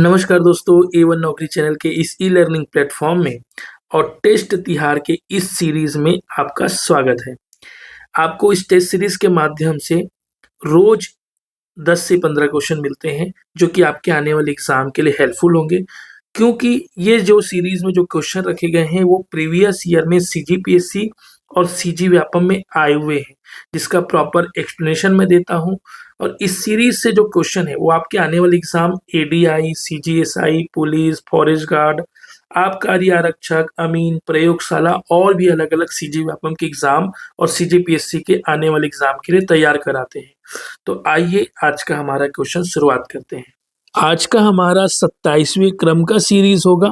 नमस्कार दोस्तों, A1 नौकरी चैनल के इस ई लर्निंग प्लेटफॉर्म में और टेस्ट तिहार के इस सीरीज में आपका स्वागत है। आपको इस टेस्ट सीरीज के माध्यम से रोज 10 से 15 क्वेश्चन मिलते हैं जो कि आपके आने वाले एग्जाम के लिए हेल्पफुल होंगे, क्योंकि ये जो सीरीज में जो क्वेश्चन रखे गए हैं वो प्रीवियस ईयर में सीजीपीएससी और सीजी व्यापम में आए हुए हैं, जिसका प्रॉपर एक्सप्लेनेशन मैं देता हूं। और इस सीरीज से जो क्वेश्चन है वो आपके आने वाले exam ADI, CGSI, police, forest guard, आबकारी आरक्षक, अमीन, प्रयोगशाला और भी अलग अलग सीजी व्यापम के एग्जाम और सीजीपीएससी के आने वाले एग्जाम के लिए तैयार कराते हैं। तो आइए आज का हमारा क्वेश्चन शुरुआत करते हैं। आज का हमारा 27वें क्रम का सीरीज होगा।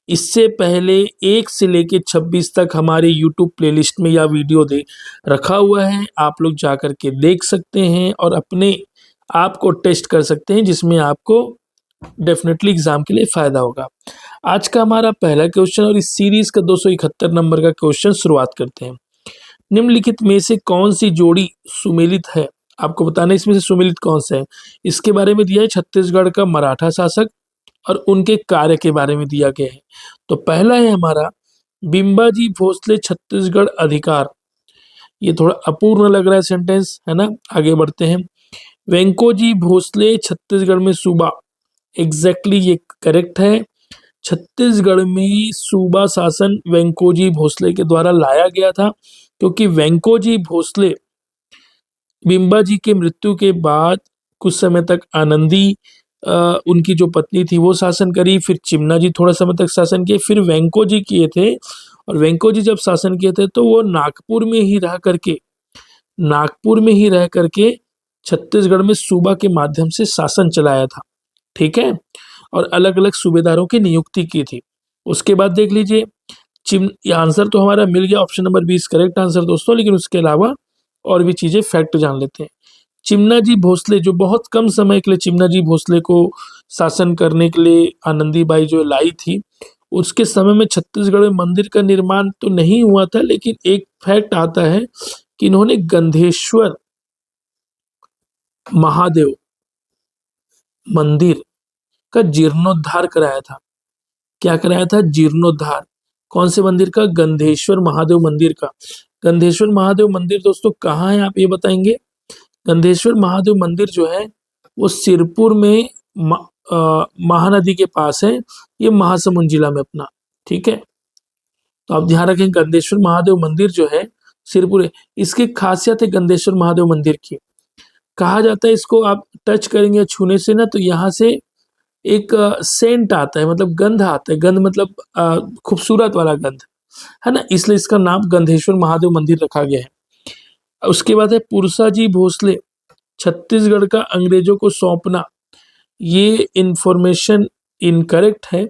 इससे पहले 1 से लेके 26 तक हमारे यूट्यूब प्लेलिस्ट में यह वीडियो दे रखा हुआ है, आप लोग जा कर के देख सकते हैं और अपने आप को टेस्ट कर सकते हैं, जिसमें आपको डेफिनेटली एग्जाम के लिए फायदा होगा। आज का हमारा पहला क्वेश्चन और इस सीरीज का 271 नंबर का क्वेश्चन शुरुआत करते हैं। निम्नलिखित में से कौन सी जोड़ी सुमेलित है? आपको बताना है इसमें से सुमेलित कौन सा है। इसके बारे में दिया है छत्तीसगढ़ का मराठा शासक और उनके कार्य के बारे में दिया गया है। तो पहला है हमारा बिंबाजी भोसले छत्तीसगढ़ अधिकार। ये थोड़ा अपूर्ण लग रहा है सेंटेंस, है ना। आगे बढ़ते हैं। वेंकोजी भोसले छत्तीसगढ़ में सूबा। एग्जैक्टली ये करेक्ट है। छत्तीसगढ़ में सूबा शासन वेंकोजी भोसले के द्वारा लाया गया था, क्योंकि वेंकोजी भोसले बिंबाजी के मृत्यु के बाद कुछ समय तक आनंदी उनकी जो पत्नी थी वो शासन करी, फिर चिमना जी थोड़ा समय तक शासन किए, फिर वेंको जी किए थे। और वेंको जी जब शासन किए थे तो वो नागपुर में ही रह करके छत्तीसगढ़ में सूबा के माध्यम से शासन चलाया था, ठीक है। और अलग अलग सूबेदारों की नियुक्ति की थी। उसके बाद देख लीजिए, आंसर तो हमारा मिल गया, ऑप्शन नंबर 20 करेक्ट आंसर दोस्तों। लेकिन उसके अलावा और भी चीजें फैक्ट जान लेते हैं। चिमना जी भोसले जो बहुत कम समय के लिए चिमना जी भोसले को शासन करने के लिए आनंदीबाई जो लाई थी, उसके समय में छत्तीसगढ़ में मंदिर का निर्माण तो नहीं हुआ था, लेकिन एक फैक्ट आता है कि इन्होंने गंधेश्वर महादेव मंदिर का जीर्णोद्धार कराया था। क्या कराया था? जीर्णोद्धार। कौन से मंदिर का? गंधेश्वर महादेव मंदिर का। गंधेश्वर महादेव मंदिर दोस्तों कहाँ है, आप ये बताएंगे? गंधेश्वर महादेव मंदिर जो है वो सिरपुर में महानदी के पास है। ये महासमुंद जिला में अपना, ठीक है। तो आप ध्यान रखें, गंधेश्वर महादेव मंदिर जो है सिरपुर है। इसकी खासियत है गंधेश्वर महादेव मंदिर की, कहा जाता है इसको आप टच करेंगे छूने से ना तो यहाँ से एक सेंट आता है, मतलब गंध आता है। गंध मतलब खूबसूरत वाला गंध, है ना, इसलिए इसका नाम गंधेश्वर महादेव मंदिर रखा गया है। उसके बाद है पुरसाजी भोसले छत्तीसगढ़ का अंग्रेजों को सौंपना। ये इंफॉर्मेशन इनकरेक्ट है,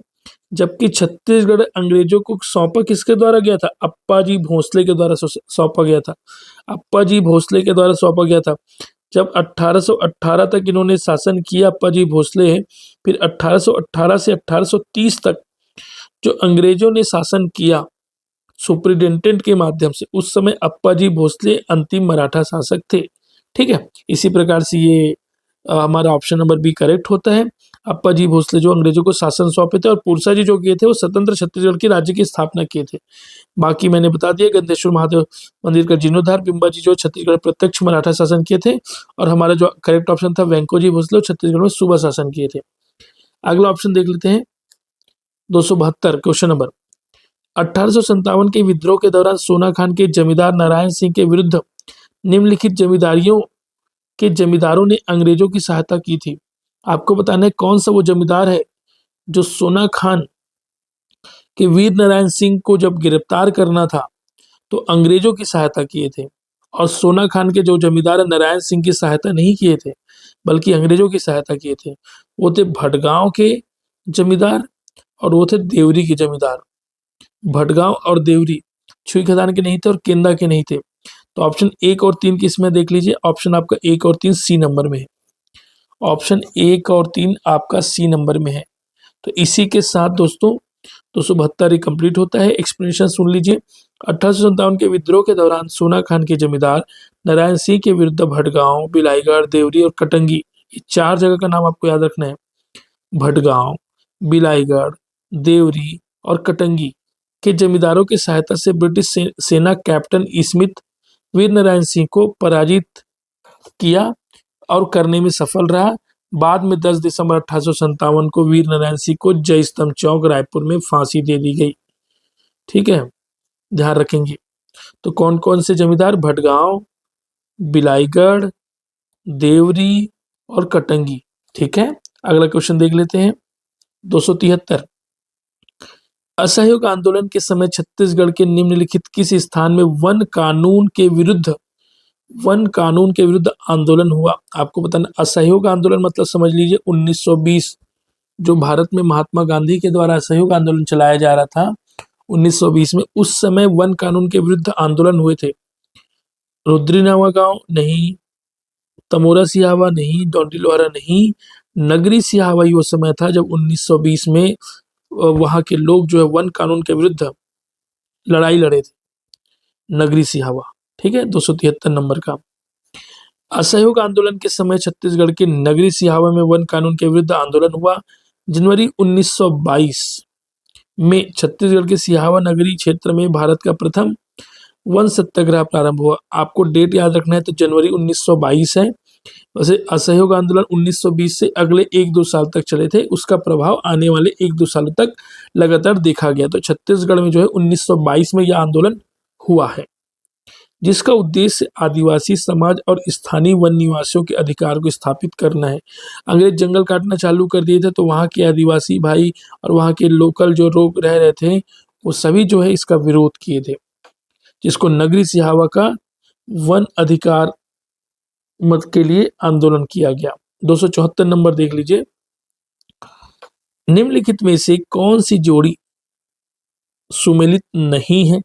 जबकि छत्तीसगढ़ अंग्रेजों को सौंपा किसके द्वारा गया था? अप्पाजी भोसले के द्वारा सौंपा गया था। अप्पाजी भोसले के द्वारा सौंपा गया था। जब 1818 तक इन्होंने शासन किया अप्पाजी भोसले, फिर 1818 से 1830 तक जो अंग्रेजों ने शासन किया सुप्रिटेंडेंट के माध्यम से, उस समय अप्पाजी भोसले अंतिम मराठा शासक थे, ठीक है। इसी प्रकार से ये हमारा ऑप्शन नंबर बी करेक्ट होता है। अप्पाजी भोसले जो अंग्रेजों को शासन सौंपे थे, और पुरसा जी जो किए थे वो स्वतंत्र छत्तीसगढ़ के राज्य की स्थापना किए थे। बाकी मैंने बता दिया, गंधेश्वर महादेव मंदिर का जीर्णोद्धार, बिंबाजी जो छत्तीसगढ़ प्रत्यक्ष मराठा शासन किए थे, और हमारा जो करेक्ट ऑप्शन था वेंकोजी भोसले छत्तीसगढ़ में सूबा शासन किए थे। अगला ऑप्शन देख लेते हैं, 272 क्वेश्चन नंबर। 1857 के विद्रोह के दौरान सोना खान के जमींदार नारायण सिंह के विरुद्ध निम्नलिखित जमींदारों ने अंग्रेजों की सहायता की थी। आपको बताना है कौन सा वो जमींदार है जो सोना खान के वीर नारायण सिंह को जब गिरफ्तार करना था तो अंग्रेजों की सहायता किए थे। और सोना खान के जो जमींदार नारायण सिंह की सहायता नहीं किए थे, बल्कि अंग्रेजों की सहायता किए थे। वो थे भटगांव के जमींदार और वो थे देवरी के जमींदार। भटगांव और देवरी छुई खदान के नहीं थे और केंदा के नहीं थे। तो ऑप्शन 1 और 3 किसमें देख लीजिए, ऑप्शन आपका 1 और 3 सी नंबर में है। ऑप्शन 1 और 3 आपका सी नंबर में है। तो इसी के साथ दोस्तों 272 कंप्लीट होता है। एक्सप्लेनेशन सुन लीजिए। 1857 के विद्रोह के दौरान सोना खान के जमींदार नारायण सिंह के विरुद्ध भटगांव, बिलाईगढ़, देवरी और कटंगी, ये 4 जगह का नाम आपको याद रखना है। भटगांव, बिलाईगढ़, देवरी और कटंगी के जमींदारों की सहायता से ब्रिटिश सेना कैप्टन स्मिथ वीरनारायण सिंह को पराजित किया और करने में सफल रहा। बाद में 10 दिसंबर 1857 को वीरनारायण सिंह को जय स्तंभ चौक रायपुर में फांसी दे दी गई। ठीक है, ध्यान रखेंगे। तो कौन कौन से जमींदार? भटगांव, बिलाईगढ़, देवरी और कटंगी। ठीक है, अगला क्वेश्चन देख लेते हैं। 273, असहयोग आंदोलन के समय छत्तीसगढ़ के निम्नलिखित किस स्थान में वन कानून के विरुद्ध आंदोलन हुआ? आपको बताना, असहयोग आंदोलन मतलब समझ लीजिए 1920 जो भारत में महात्मा गांधी के द्वारा असहयोग आंदोलन चलाया जा रहा था 1920 में, उस समय वन कानून के विरुद्ध आंदोलन हुए थे। रुद्रीनावा गांव नहीं, तमोरा सिहावा नहीं, डोंडी लोहारा नहीं, नगरी सिहावा वो समय था जब 1920 में वहां के लोग जो है वन कानून के विरुद्ध लड़ाई लड़े थे, नगरी सिहावा। ठीक है, 273 नंबर का। असहयोग आंदोलन के समय छत्तीसगढ़ के नगरी सिहावा में वन कानून के विरुद्ध आंदोलन हुआ। जनवरी 1922 में छत्तीसगढ़ के सिहावा नगरी क्षेत्र में भारत का प्रथम वन सत्याग्रह प्रारंभ हुआ। आपको डेट याद रखना है, तो जनवरी 1922 है। वैसे असहयोग आंदोलन 1920 से अगले 1-2 साल तक चले थे, उसका प्रभाव आने वाले 1-2 सालों तक लगातार देखा गया। तो छत्तीसगढ़ में जो है 1922 में यह आंदोलन हुआ है, जिसका उद्देश्य आदिवासी समाज और स्थानीय वन निवासियों के अधिकार को स्थापित करना है। अंग्रेज जंगल काटना चालू कर दिए थे, तो वहाँ के आदिवासी भाई और वहाँ के लोकल जो लोग रह रहे थे वो सभी जो है इसका विरोध किए थे, जिसको नगरी सिहावा का वन अधिकार मत के लिए आंदोलन किया गया। 274 नंबर देख लीजिए। निम्नलिखित में से कौन सी जोड़ी सुमेलित नहीं है?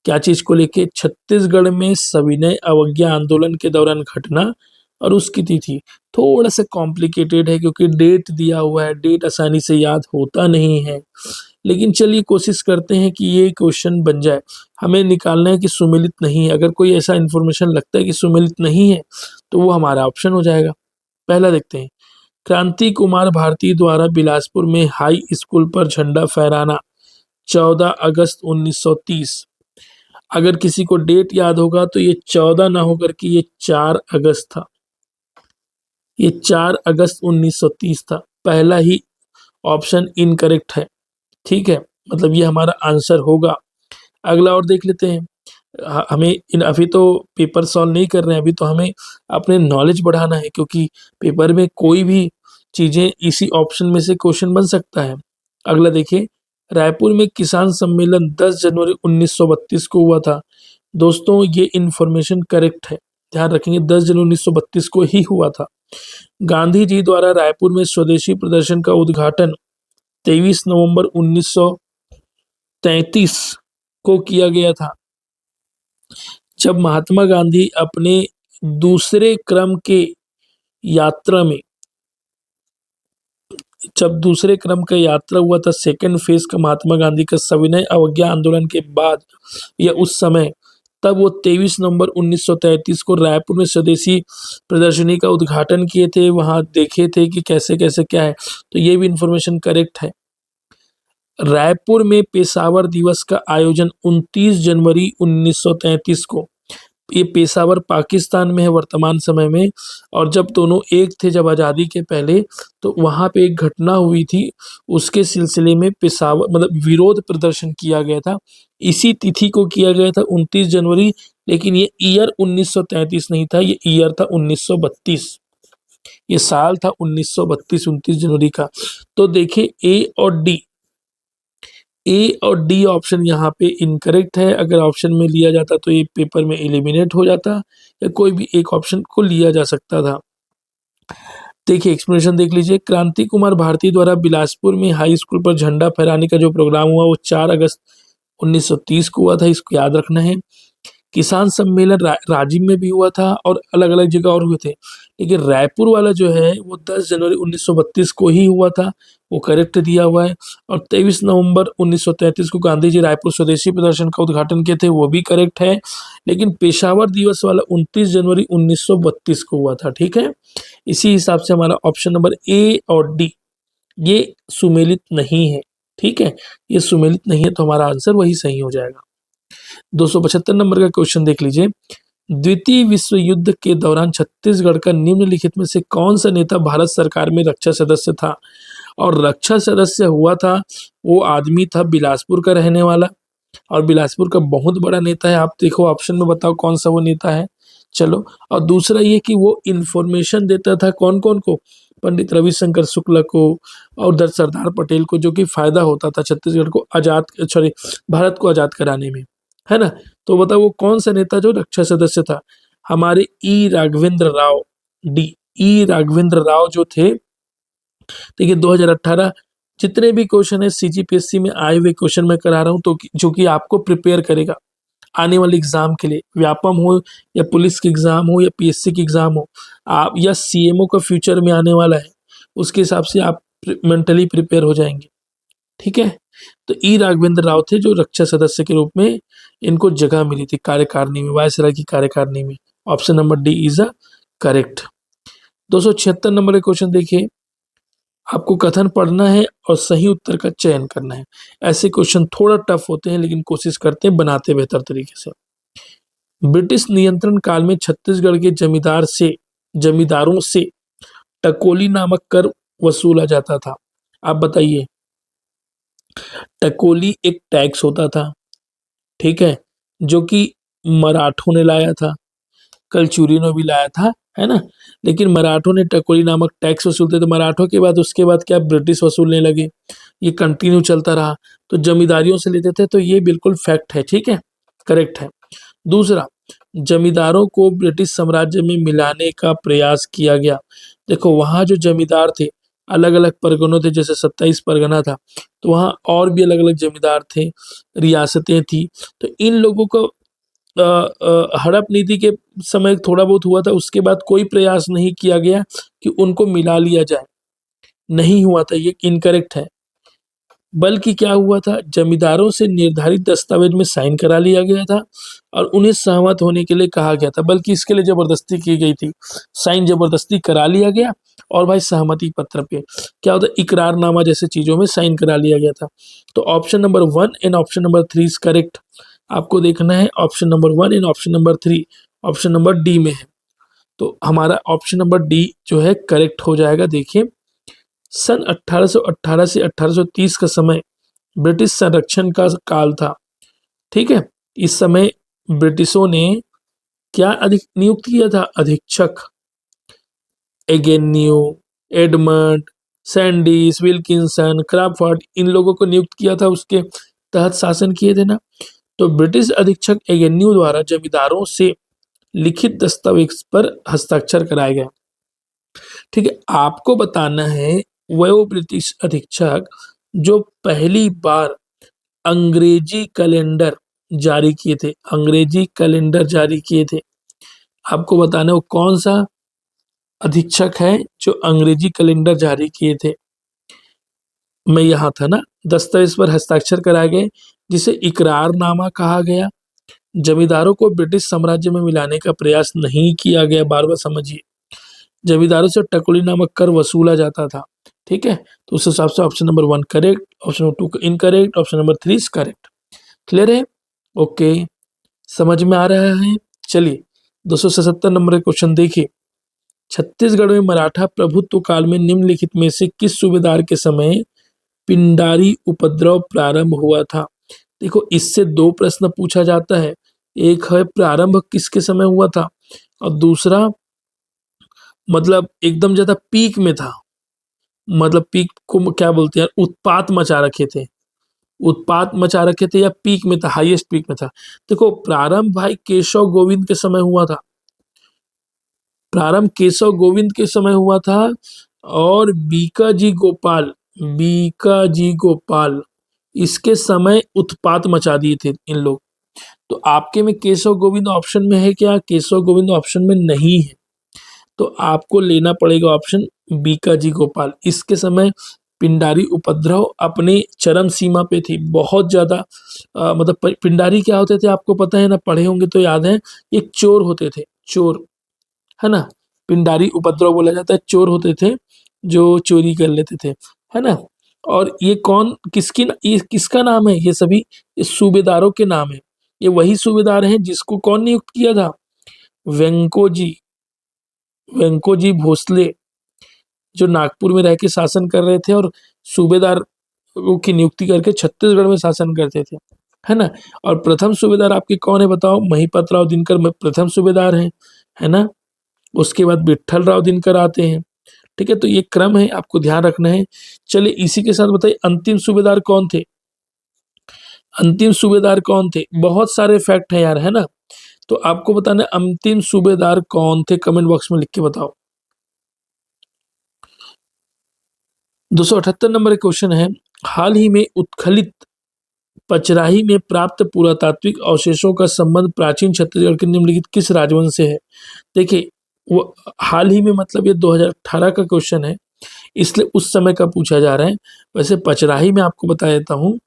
क्या चीज को लेके? छत्तीसगढ़ में सविनय अवज्ञा आंदोलन के दौरान घटना और उसकी तिथि। थोड़ा सा कॉम्प्लिकेटेड है क्योंकि डेट दिया हुआ है, डेट आसानी से याद होता नहीं है, लेकिन चलिए कोशिश करते हैं कि ये क्वेश्चन बन जाए। हमें निकालना है कि सुमेलित नहीं है। अगर कोई ऐसा इंफॉर्मेशन लगता है कि सुमेलित नहीं है तो वो हमारा ऑप्शन हो जाएगा। पहला देखते हैं, क्रांति कुमार भारती द्वारा बिलासपुर में हाई स्कूल पर झंडा फहराना 14 अगस्त 1930। अगर किसी को डेट याद होगा तो ये 14 ना होकर के ये 4 अगस्त था। ये 4 अगस्त 1930 था। पहला ही ऑप्शन इनकरेक्ट है। ठीक है, मतलब ये हमारा आंसर होगा। अगला और देख लेते हैं। हमें अभी तो पेपर सॉल्व नहीं कर रहे हैं, अभी तो हमें अपने नॉलेज बढ़ाना है, क्योंकि पेपर में कोई भी चीजें इसी ऑप्शन में से क्वेश्चन बन सकता है। अगला देखिए, रायपुर में किसान सम्मेलन 10 जनवरी 1932 को हुआ था। दोस्तों ये इंफॉर्मेशन करेक्ट है, ध्यान रखेंगे, 10 जनवरी 1932 को ही हुआ था। गांधी जी द्वारा रायपुर में स्वदेशी प्रदर्शन का उद्घाटन 23 नवंबर 1933 को किया गया था, जब महात्मा गांधी अपने दूसरे क्रम के यात्रा में जब दूसरे क्रम का यात्रा हुआ था, सेकेंड फेज का महात्मा गांधी का सविनय अवज्ञा आंदोलन के बाद या उस समय, तब वो 23 नवंबर 1933 को रायपुर में स्वदेशी प्रदर्शनी का उद्घाटन किए थे। वहां देखे थे कि कैसे कैसे क्या है, तो ये भी इंफॉर्मेशन करेक्ट है। रायपुर में पेशावर दिवस का आयोजन 29 जनवरी 1933 को, ये पेशावर पाकिस्तान में है वर्तमान समय में, और जब दोनों एक थे, जब आज़ादी के पहले, तो वहाँ पे एक घटना हुई थी, उसके सिलसिले में पेशावर मतलब विरोध प्रदर्शन किया गया था। इसी तिथि को किया गया था 29 जनवरी, लेकिन ये ईयर 1933 नहीं था, ये ईयर था 1932। ये साल था 1932 29 जनवरी का। तो देखिए ए और डी ऑप्शन यहाँ पे इनकरेक्ट है। अगर ऑप्शन में लिया जाता तो ये पेपर में एलिमिनेट हो जाता, या कोई भी एक ऑप्शन को लिया जा सकता था। देखिए एक्सप्लेनेशन देख लीजिए। क्रांति कुमार भारती द्वारा बिलासपुर में हाई स्कूल पर झंडा फहराने का जो प्रोग्राम हुआ वो 4 अगस्त 1930 को हुआ था, इसको याद रखना है। किसान सम्मेलन राजिम में भी हुआ था और अलग अलग जगह और हुए थे, लेकिन रायपुर वाला जो है वो 10 जनवरी 1932 को ही हुआ था, वो करेक्ट दिया हुआ है। और 23 नवंबर 1933 को गांधी जी रायपुर स्वदेशी प्रदर्शन का उद्घाटन किए थे, वो भी करेक्ट है। लेकिन पेशावर दिवस वाला 29 जनवरी 1932 को हुआ था। ठीक है, इसी हिसाब से हमारा ऑप्शन नंबर ए और डी ये सुमेलित नहीं है। ठीक है, ये सुमेलित नहीं है, तो हमारा आंसर वही सही हो जाएगा। 275 नंबर का क्वेश्चन देख लीजिए। द्वितीय विश्व युद्ध के दौरान छत्तीसगढ़ का निम्नलिखित में से कौन सा नेता भारत सरकार में रक्षा सदस्य था? और रक्षा सदस्य हुआ था, वो आदमी था बिलासपुर का रहने वाला, और बिलासपुर का बहुत बड़ा नेता है। आप देखो ऑप्शन में, बताओ कौन सा वो नेता है। चलो, और दूसरा ये कि वो इंफॉर्मेशन देता था कौन कौन को? पंडित रविशंकर शुक्ल को और उधर सरदार पटेल को, जो कि फायदा होता था छत्तीसगढ़ को आजाद, सॉरी, भारत को आजाद कराने में, है ना। तो बताओ वो कौन सा नेता जो रक्षा सदस्य था? हमारे ई राघवेंद्र राव, डी, ई राघवेंद्र राव जो थे। देखिए 2018 जितने भी क्वेश्चन है सीजीपीएससी में आए हुए क्वेश्चन मैं करा रहा हूँ, तो जो कि आपको प्रिपेयर करेगा आने वाले एग्जाम के लिए, व्यापम हो या पुलिस की एग्जाम हो या पीएससी की एग्जाम हो, आप या सीएमओ का फ्यूचर में आने वाला है, उसके हिसाब से आप मेंटली प्रिपेयर हो जाएंगे। ठीक है, तो ई राघवेंद्र राव थे जो रक्षा सदस्य के रूप में इनको जगह मिली थी कार्यकारिणी में, वायसराय की कार्यकारिणी में। Option number D is a correct. 276 number का क्वेश्चन देखिए। आपको कथन पढ़ना है और सही उत्तर का चयन करना है। ऐसे क्वेश्चन थोड़ा टफ होते हैं, लेकिन कोशिश करते हैं बनाते बेहतर तरीके से। ब्रिटिश नियंत्रण काल में छत्तीसगढ़ के जमींदारों से टकोली नामक कर वसूला जाता था। आप बताइए, टकोली एक टैक्स होता था, ठीक है, जो कि मराठों ने लाया था, कलचुरी ने भी लाया था, है ना। लेकिन मराठों ने टकोली नामक टैक्स वसूलते थे, मराठों के बाद उसके बाद क्या ब्रिटिश वसूलने लगे, ये कंटिन्यू चलता रहा। तो जमींदारियों से लेते थे, तो ये बिल्कुल फैक्ट है, ठीक है, करेक्ट है। दूसरा, जमींदारों को ब्रिटिश साम्राज्य में मिलाने का प्रयास किया गया। देखो वहाँ जो जमींदार थे, अलग अलग परगनों थे, जैसे 27 परगना था, तो वहाँ और भी अलग अलग जमींदार थे, रियासतें थी। तो इन लोगों को हड़प नीति के समय थोड़ा बहुत हुआ था, उसके बाद कोई प्रयास नहीं किया गया कि उनको मिला लिया जाए, नहीं हुआ था, ये इनकरेक्ट है। बल्कि क्या हुआ था, जमींदारों से निर्धारित दस्तावेज में साइन करा लिया गया था और उन्हें सहमत होने के लिए कहा गया था, बल्कि इसके लिए जबरदस्ती की गई थी, साइन जबरदस्ती करा लिया गया। और भाई सहमति पत्र पे क्या होता है, इकरारनामा जैसे चीजों में साइन करा लिया गया था। तो option number 1 and option number 3 is correct. आपको देखना है option number 1 and option number 3 option number D में है, तो हमारा ऑप्शन नंबर डी जो है करेक्ट हो जाएगा। देखिए, सन 1818 से 1830 का समय ब्रिटिश संरक्षण का काल था, ठीक है। इस समय ब्रिटिशों ने क्या अधिक नियुक्त किया था, अधीक्षक, एगेन्यू, एडमंड, सैंडीस, विल्किंसन, क्राफर्ड, इन लोगों को नियुक्त किया था, उसके तहत शासन किए थे ना। तो ब्रिटिश अधीक्षक एगेन्यू द्वारा जमींदारों से लिखित दस्तावेज पर हस्ताक्षर कराए गए। ठीक है, आपको बताना है वो ब्रिटिश अधीक्षक जो पहली बार अंग्रेजी कैलेंडर जारी किए थे, अंग्रेजी कैलेंडर जारी किए थे। आपको बताना है वो कौन सा अधीक्षक है जो अंग्रेजी कैलेंडर जारी किए थे। मैं यहाँ था ना, दस्तावेज पर हस्ताक्षर कराए गए, जिसे इकरारनामा कहा गया। जमींदारों को ब्रिटिश साम्राज्य में मिलाने का प्रयास नहीं किया गया, बार बार समझिए। जमींदारों से टकोली नामक कर वसूला जाता था, ठीक है। तो उस हिसाब से option number 1 correct, option number 2 incorrect, option number 3 is correct. Clear है? ओके, समझ में आ रहा है। चलिए 277 नंबर का क्वेश्चन देखिए। छत्तीसगढ़ में मराठा प्रभुत्व काल में निम्नलिखित में से किस सूबेदार के समय पिंडारी उपद्रव प्रारंभ हुआ था? देखो इससे दो प्रश्न पूछा जाता है, एक है प्रारंभ किसके समय हुआ था, और दूसरा मतलब एकदम ज्यादा पीक में था, मतलब पीक को क्या बोलते हैं, उत्पात मचा रखे थे, उत्पात मचा रखे थे, या पीक में था, हाईएस्ट पीक में था। देखो प्रारंभ भाई केशव गोविंद के समय हुआ था, प्रारंभ केशव गोविंद के समय हुआ था, और बीका जी गोपाल इसके समय उत्पात मचा दिए थे इन लोग। तो आपके में केशव गोविंद ऑप्शन में है क्या? केशव गोविंद ऑप्शन में नहीं है, तो आपको लेना पड़ेगा ऑप्शन बीका जी गोपाल। इसके समय पिंडारी उपद्रव अपने चरम सीमा पे थी, बहुत ज्यादा। मतलब पिंडारी क्या होते थे आपको पता है ना, पढ़े होंगे तो याद है, एक चोर होते थे, चोर, है ना। पिंडारी उपद्रव बोला जाता है, चोर होते थे जो चोरी कर लेते थे। है ना। और ये कौन ये किसका नाम है, ये सभी इस सूबेदारों के नाम है। ये वही सूबेदार हैं जिसको कौन नियुक्त किया था, वेंकोजी वेंकोजी भोसले, जो नागपुर में रह के शासन कर रहे थे और सूबेदार की नियुक्ति करके छत्तीसगढ़ में शासन करते थे, है ना। और प्रथम सूबेदार आपके कौन है बताओ, महिपत राव दिनकर में प्रथम सूबेदार हैं, है ना। उसके बाद विट्ठल राव दिनकर आते हैं, ठीक है। तो ये क्रम है, आपको ध्यान रखना है। चलिए इसी के साथ बताइए अंतिम सूबेदार कौन थे, अंतिम सूबेदार कौन थे। बहुत सारे फैक्ट है यार, है ना। तो आपको बताना है अंतिम सूबेदार कौन थे, कमेंट बॉक्स में लिख के बताओ। 278 नंबर क्वेश्चन है, हाल ही में उत्खलित पचराही में प्राप्त पुरातात्विक अवशेषों का संबंध प्राचीन छत्तीसगढ़ के निम्नलिखित किस राजवंश से है। देखिए वो हाल ही में मतलब ये 2018 का क्वेश्चन है, इसलिए उस समय का पूछा जा रहा है। वैसे पचराही में आपको बता देता हूँ,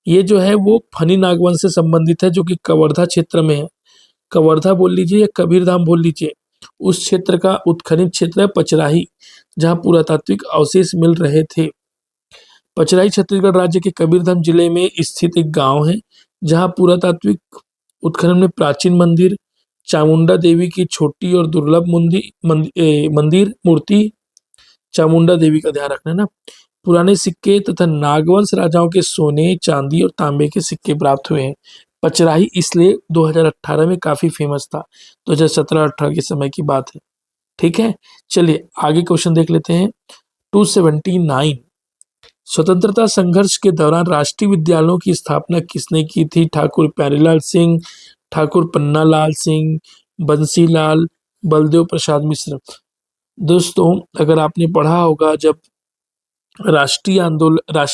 ये जो है वो फनी नागवंश से संबंधित है, जो कि कवर्धा क्षेत्र में है। कवर्धा बोल लीजिए या कबीरधाम बोल लीजिए, उस क्षेत्र का उत्खनन क्षेत्र है पचराही, जहाँ पुरातात्विक अवशेष मिल रहे थे। पचराही छत्तीसगढ़ राज्य के कबीरधाम जिले में स्थित एक गांव है, जहां पुरातात्विक उत्खनन में प्राचीन मंदिर, चामुंडा देवी की छोटी और दुर्लभ मंदिर मूर्ति, चामुंडा देवी का ध्यान रखना ना, पुराने सिक्के तथा नागवंश राजाओं के सोने, चांदी और तांबे के सिक्के प्राप्त हुए हैं। पचराही इसलिए 2018 में काफी फेमस था, 2017-18 के समय की बात है, ठीक है। चलिए आगे क्वेश्चन देख लेते हैं। 279, स्वतंत्रता संघर्ष के दौरान राष्ट्रीय विद्यालयों की स्थापना किसने की थी। ठाकुर प्यारेलाल सिंह, ठाकुर पन्नालाल सिंह, बंसीलाल, बलदेव प्रसाद मिश्र। दोस्तों अगर आपने पढ़ा होगा, जब राष्ट्रीय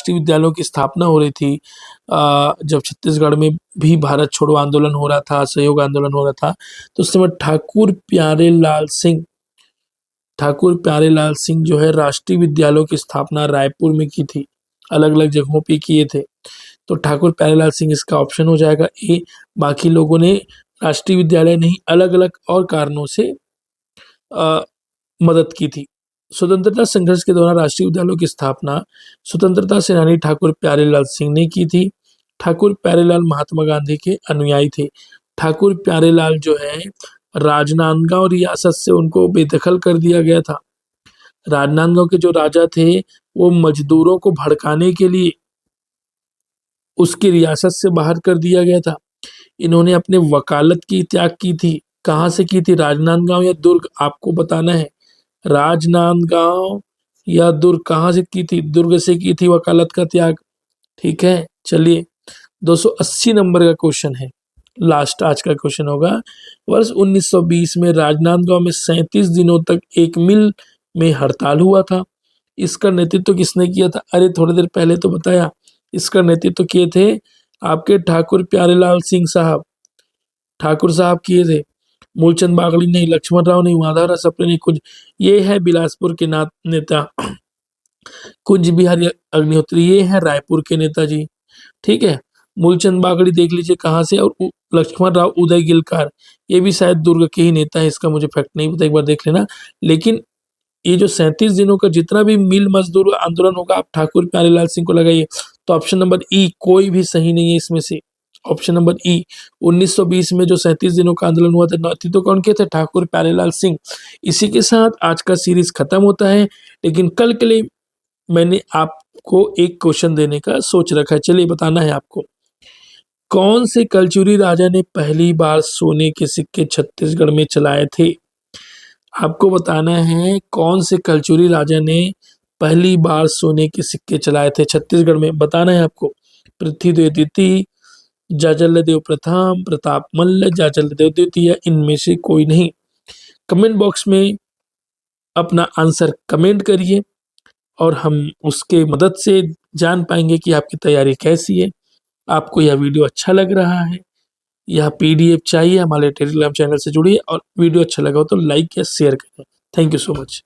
विद्यालयों की स्थापना हो रही थी, जब छत्तीसगढ़ में भी भारत छोड़ो आंदोलन हो रहा था, सहयोग आंदोलन हो रहा था, तो उस समय ठाकुर प्यारेलाल सिंह जो है राष्ट्रीय विद्यालयों की स्थापना रायपुर में की थी, अलग अलग जगहों पे किए थे। तो ठाकुर प्यारेलाल सिंह इसका ऑप्शन हो जाएगा ए। बाकी लोगों ने राष्ट्रीय विद्यालय नहीं, अलग अलग और कारणों से मदद की थी। स्वतंत्रता संघर्ष के दौरान राष्ट्रीय विद्यालयों की स्थापना स्वतंत्रता सेनानी ठाकुर प्यारेलाल सिंह ने की थी। ठाकुर प्यारेलाल महात्मा गांधी के अनुयायी थे। ठाकुर प्यारेलाल जो है राजनांदगांव रियासत से उनको बेदखल कर दिया गया था। राजनांदगांव के जो राजा थे वो मजदूरों को भड़काने के लिए उसकी रियासत से बाहर कर दिया गया था। इन्होंने अपने वकालत की त्याग की थी। कहाँ से की थी, राजनांदगांव या दुर्ग, आपको बताना है। राजनांदगांव या दुर्ग, कहाँ से की थी, दुर्ग से की थी वकालत का त्याग, ठीक है। चलिए 280 नंबर का क्वेश्चन है, लास्ट आज का क्वेश्चन होगा। वर्ष 1920 में राजनांदगांव में 37 दिनों तक एक मिल में हड़ताल हुआ था। इसका नेतृत्व किसने किया था, अरे थोड़ी देर पहले तो बताया। इसका नेतृत्व किए थे आपके ठाकुर प्यारेलाल सिंह साहब, ठाकुर साहब किए थे। मूलचंद बागड़ी नहीं, लक्ष्मण राव नहीं, माधवराव सप्रे नहीं, कुछ ये है बिलासपुर के नेता कुंज बिहारी अग्निहोत्री, ये है रायपुर के नेताजी, ठीक है। मूलचंद बागड़ी देख लीजिए कहाँ से, और लक्ष्मण राव उदय गिलकार, ये भी शायद दुर्ग के ही नेता है, इसका मुझे फैक्ट नहीं पता, एक बार देख लेना। लेकिन ये जो 37 दिनों का जितना भी मिल मजदूर आंदोलन होगा, आप ठाकुर प्यारेलाल सिंह को लगाइए। तो ऑप्शन नंबर ई कोई भी सही नहीं है इसमें से। ऑप्शन नंबर ई, 1920 में जो 37 दिनों का आंदोलन हुआ था, नेतृत्व कौन के थे, ठाकुर प्यारेलाल सिंह। इसी के साथ आज का सीरीज खत्म होता है, लेकिन कल के लिए मैंने आपको एक क्वेश्चन देने का सोच रखा है। चलिए बताना है आपको, कौन से कलचुरी राजा ने पहली बार सोने के सिक्के छत्तीसगढ़ में चलाए थे। आपको बताना है कौन से कलचुरी राजा ने पहली बार सोने के सिक्के चलाए थे छत्तीसगढ़ में, बताना है आपको। पृथ्वीदेव द्वितीय, जाजलदेव प्रथम, प्रताप मल्ल, जाजलदेव द्वितीय, इनमें से कोई नहीं। कमेंट बॉक्स में अपना आंसर कमेंट करिए और हम उसके मदद से जान पाएंगे कि आपकी तैयारी कैसी है। आपको यह वीडियो अच्छा लग रहा है, यह पीडीएफ चाहिए, हमारे टेलीग्राम चैनल से जुड़िए, और वीडियो अच्छा लगा हो तो लाइक या शेयर करें। Thank you so much.